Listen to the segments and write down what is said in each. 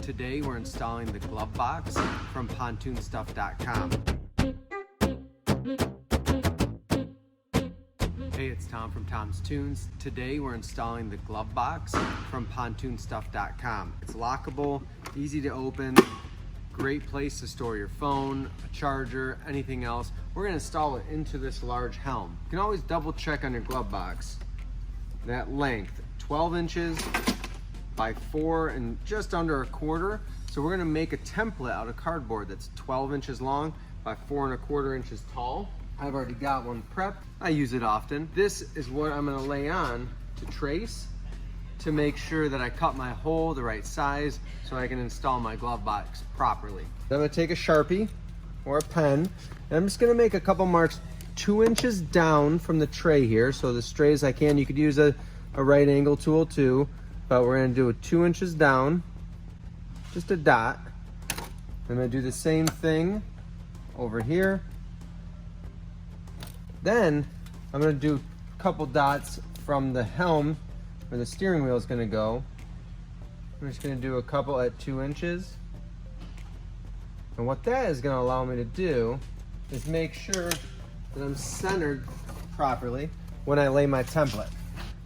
Today we're installing the glove box from PontoonStuff.com. Hey, it's Tom from Tom's Toons. Today we're installing the glove box from PontoonStuff.com. It's lockable, easy to open, great place to store your phone, a charger, anything else. We're going to install it into this large Helm. You can always double check on your glove box that length, 12 inches by 4 and just under a quarter. So we're going to make a template out of cardboard that's 12 inches long by 4 1/4 inches tall. I've already got one prepped. I use it often. This is what I'm going to lay on to trace to make sure that I cut my hole the right size so I can install my glove box properly. Then I'm going to take a Sharpie or a pen and I'm just going to make a couple marks 2 inches down from the tray here, so as straight as I can. You could use a right angle tool too, but we're going to do it 2 inches down, just a dot. I'm going to do the same thing over here. Then I'm going to do a couple dots from the helm where the steering wheel is going to go. I'm just going to do a couple at 2 inches. And what that is going to allow me to do is make sure that I'm centered properly when I lay my template.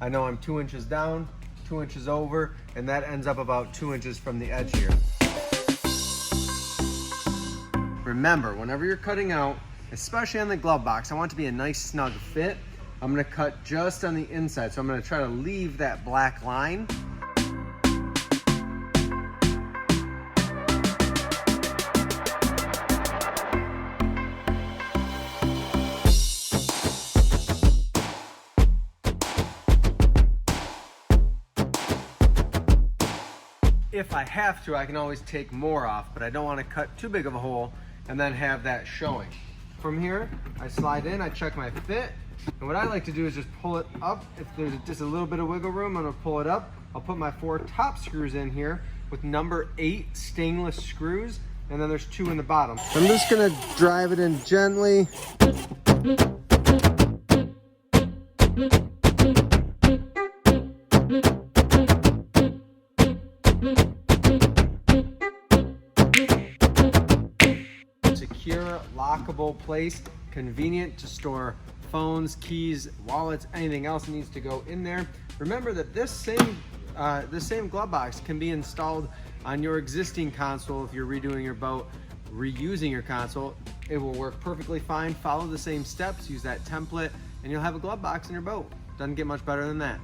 I know I'm 2 inches down, 2 inches over, and that ends up about 2 inches from the edge here. Remember, whenever you're cutting out, especially on the glove box, I want it to be a nice snug fit. I'm gonna cut just on the inside, so I'm gonna try to leave that black line. If I have to, I can always take more off, but I don't want to cut too big of a hole and then have that showing. From here, I slide in, I check my fit, and what I like to do is just pull it up. If there's just a little bit of wiggle room, I'm going to pull it up. I'll put my 4 top screws in here with number 8 stainless screws, and then there's 2 in the bottom. I'm just going to drive it in gently. Secure, lockable place, convenient to store phones, keys, wallets, anything else that needs to go in there. Remember that this same glove box can be installed on your existing console if you're redoing your boat, reusing your console. It will work perfectly fine. Follow the same steps, use that template, and you'll have a glove box in your boat. Doesn't get much better than that.